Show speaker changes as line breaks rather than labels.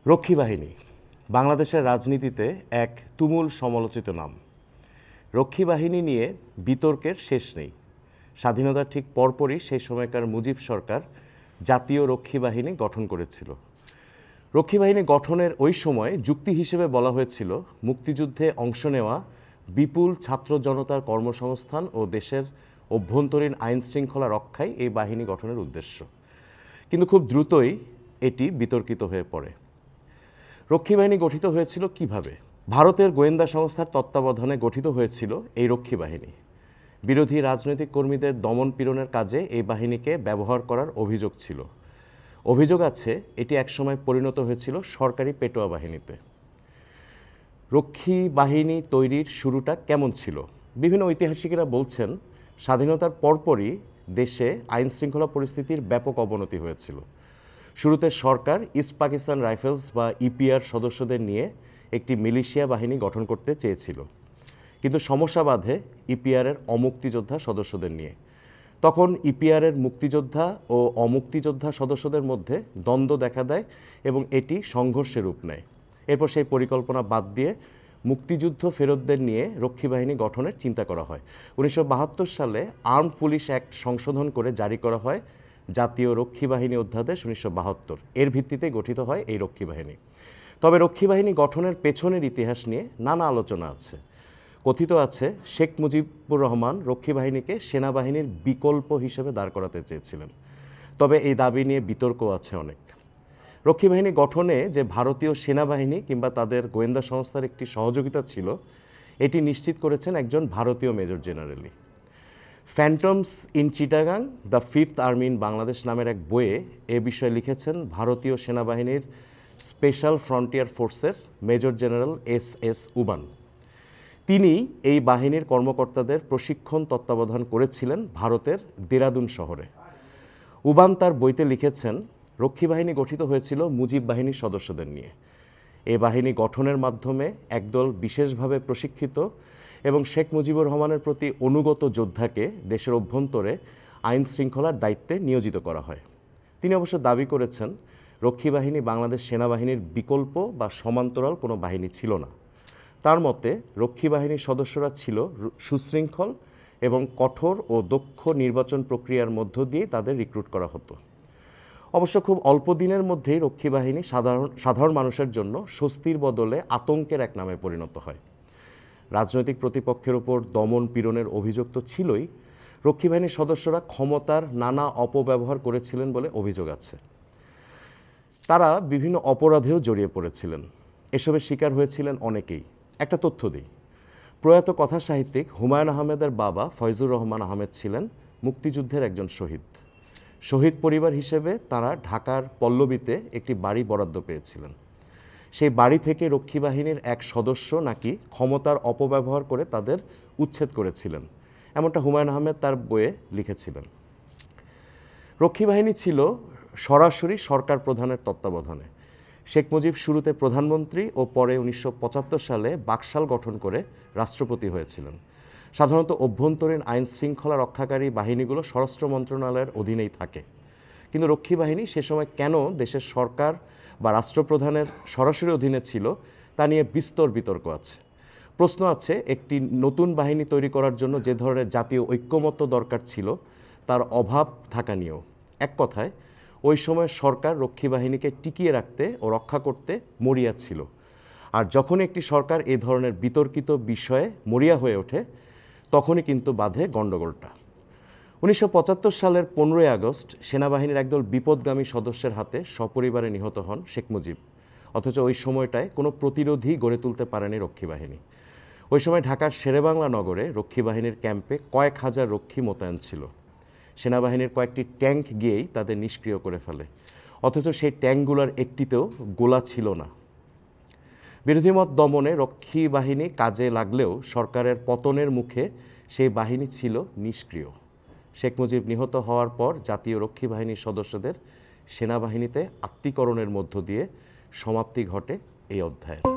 রক্ষী বাহিনী বাংলাদেশের রাজনীতিতে এক তুমুল সমালোচিত নাম। রক্ষী বাহিনী নিয়ে বিতর্কের শেষ নেই। স্বাধীনতার ঠিক পরপরই সেই সময়কার মুজিব সরকার জাতীয় রক্ষী বাহিনী গঠন করেছিল। রক্ষী বাহিনী গঠনের ওই সময় যুক্তি হিসেবে বলা হয়েছিল মুক্তিযুদ্ধে অংশ নেওয়া বিপুল ছাত্র জনতার কর্মসংস্থান ও দেশের অভ্যন্তরীণ আইন শৃঙ্খলা রক্ষাই এই বাহিনী গঠনের উদ্দেশ্য। কিন্তু খুব দ্রুতই এটি বিতর্কিত হয়ে পড়ে। রক্ষী বাহিনী গঠিত হয়েছিল কিভাবে? ভারতের গোয়েন্দা সংস্থার তত্ত্বাবধানে গঠিত হয়েছিল এই রক্ষী বাহিনী। বিরোধী রাজনৈতিক কর্মীদের দমন পীড়নের কাজে এই বাহিনীকে ব্যবহার করার অভিযোগ ছিল। অভিযোগ আছে এটি একসময় পরিণত হয়েছিল সরকারি পেটোয়া বাহিনীতে। রক্ষী বাহিনী তৈরির শুরুটা কেমন ছিল? বিভিন্ন ঐতিহাসিকেরা বলছেন স্বাধীনতার পরপরই দেশে আইন শৃঙ্খলা পরিস্থিতির ব্যাপক অবনতি হয়েছিল। শুরুতে সরকার ইস্ট পাকিস্তান রাইফেলস বা ইপিআর সদস্যদের নিয়ে একটি মিলিশিয়া বাহিনী গঠন করতে চেয়েছিল, কিন্তু সমস্যা বাধে ইপিআরের অমুক্তিযোদ্ধা সদস্যদের নিয়ে। তখন ইপিআরের মুক্তিযোদ্ধা ও অমুক্তিযোদ্ধা সদস্যদের মধ্যে দ্বন্দ্ব দেখা দেয় এবং এটি সংঘর্ষের রূপ নেয়। এরপর সেই পরিকল্পনা বাদ দিয়ে মুক্তিযুদ্ধ ফেরতদের নিয়ে রক্ষী বাহিনী গঠনের চিন্তা করা হয়। 1972 সালে আর্মড পুলিশ অ্যাক্ট সংশোধন করে জারি করা হয় জাতীয় রক্ষী বাহিনী অধ্যাদেশ 1972। এর ভিত্তিতে গঠিত হয় এই রক্ষী বাহিনী। তবে রক্ষী বাহিনী গঠনের পেছনের ইতিহাস নিয়ে নানা আলোচনা আছে। কথিত আছে শেখ মুজিবুর রহমান রক্ষী বাহিনীকে সেনাবাহিনীর বিকল্প হিসেবে দাঁড় করাতে চেয়েছিলেন। তবে এই দাবি নিয়ে বিতর্ক আছে অনেক। রক্ষী বাহিনী গঠনে যে ভারতীয় সেনাবাহিনী কিংবা তাদের গোয়েন্দা সংস্থার একটি সহযোগিতা ছিল, এটি নিশ্চিত করেছেন একজন ভারতীয় মেজর জেনারেলি। Phantoms in Chittagong the fifth army in Bangladesh নামের এক বইয়ে এ বিষয়ে লিখেছেন ভারতীয় সেনাবাহিনীর স্পেশাল ফ্রন্টিয়ার ফোর্সের মেজর জেনারেল এস উবান। তিনি এই বাহিনীর কর্মকর্তাদের প্রশিক্ষণ তত্ত্বাবধান করেছিলেন ভারতের দেরাদুন শহরে। উবান তার বইতে লিখেছেন রক্ষী বাহিনী গঠিত হয়েছিল মুজিব বাহিনীর সদস্যদের নিয়ে। এই বাহিনী গঠনের মাধ্যমে একদল বিশেষভাবে প্রশিক্ষিত এবং শেখ মুজিবুর রহমানের প্রতি অনুগত যোদ্ধাকে দেশের অভ্যন্তরে আইন শৃঙ্খলার দায়িত্বে নিয়োজিত করা হয়। তিনি অবশ্য দাবি করেছেন রক্ষী বাহিনী বাংলাদেশ সেনাবাহিনীর বিকল্প বা সমান্তরাল কোনো বাহিনী ছিল না। তার মতে রক্ষী বাহিনীর সদস্যরা ছিল সুশৃঙ্খল এবং কঠোর ও দক্ষ নির্বাচন প্রক্রিয়ার মধ্য দিয়ে তাদের রিক্রুট করা হতো। অবশ্য খুব অল্প দিনের মধ্যেই রক্ষী বাহিনী সাধারণ মানুষের জন্য স্বস্তির বদলে আতঙ্কের এক নামে পরিণত হয়। রাজনৈতিক প্রতিপক্ষের ওপর দমন পীড়নের অভিযোগ তো ছিলই, রক্ষী বাহিনীর সদস্যরা ক্ষমতার নানা অপব্যবহার করেছিলেন বলে অভিযোগ আছে। তারা বিভিন্ন অপরাধেও জড়িয়ে পড়েছিলেন। এসবের শিকার হয়েছিলেন অনেকেই। একটা তথ্য দিই, প্রয়াত কথা সাহিত্যিক হুমায়ুন আহমেদের বাবা ফয়জুর রহমান আহমেদ ছিলেন মুক্তিযুদ্ধের একজন শহীদ। শহীদ পরিবার হিসেবে তারা ঢাকার পল্লবীতে একটি বাড়ি বরাদ্দ পেয়েছিলেন। সেই বাড়ি থেকে রক্ষী বাহিনীর এক সদস্য নাকি ক্ষমতার অপব্যবহার করে তাদের উচ্ছেদ করেছিলেন, এমনটা হুমায়ুন আহমেদ তার বইয়ে লিখেছিলেন। রক্ষী বাহিনী ছিল সরাসরি সরকার প্রধানের তত্ত্বাবধানে। শেখ মুজিব শুরুতে প্রধানমন্ত্রী ও পরে 1975 সালে বাকশাল গঠন করে রাষ্ট্রপতি হয়েছিলেন। সাধারণত অভ্যন্তরীণ আইন শৃঙ্খলা রক্ষাকারী বাহিনীগুলো স্বরাষ্ট্র মন্ত্রণালয়ের অধীনেই থাকে। কিন্তু রক্ষী বাহিনী সে সময় কেন দেশের সরকার বা রাষ্ট্রপ্রধানের সরাসরি অধীনে ছিল তা নিয়ে বিস্তর বিতর্ক আছে। প্রশ্ন আছে একটি নতুন বাহিনী তৈরি করার জন্য যে ধরনের জাতীয় ঐক্যমত্য দরকার ছিল তার অভাব থাকা নিয়েও। এক কথায় ওই সময় সরকার রক্ষী বাহিনীকে টিকিয়ে রাখতে ও রক্ষা করতে মরিয়া ছিল। আর যখন একটি সরকার এ ধরনের বিতর্কিত বিষয়ে মরিয়া হয়ে ওঠে তখনই কিন্তু বাধে গণ্ডগোলটা। 1975 সালের 15ই আগস্ট সেনাবাহিনীর একদল বিপদগামী সদস্যের হাতে সপরিবারে নিহত হন শেখ মুজিব। অথচ ওই সময়টায় কোনো প্রতিরোধী গড়ে তুলতে পারেনি রক্ষী বাহিনী। ওই সময় ঢাকার শেরেবাংলা নগরে রক্ষী বাহিনীর ক্যাম্পে কয়েক হাজার রক্ষী মোতায়েন ছিল। সেনাবাহিনীর কয়েকটি ট্যাঙ্ক গিয়েই তাদের নিষ্ক্রিয় করে ফেলে, অথচ সেই ট্যাঙ্কগুলোর একটিতেও গোলা ছিল না। বিরোধী মত দমনে রক্ষী বাহিনী কাজে লাগলেও সরকারের পতনের মুখে সেই বাহিনী ছিল নিষ্ক্রিয়। শেখ মুজিব নিহত হওয়ার পর জাতীয় রক্ষী বাহিনীর সদস্যদের সেনাবাহিনীতে আত্মীকরণের মধ্য দিয়ে সমাপ্তি ঘটে এই অধ্যায়ের।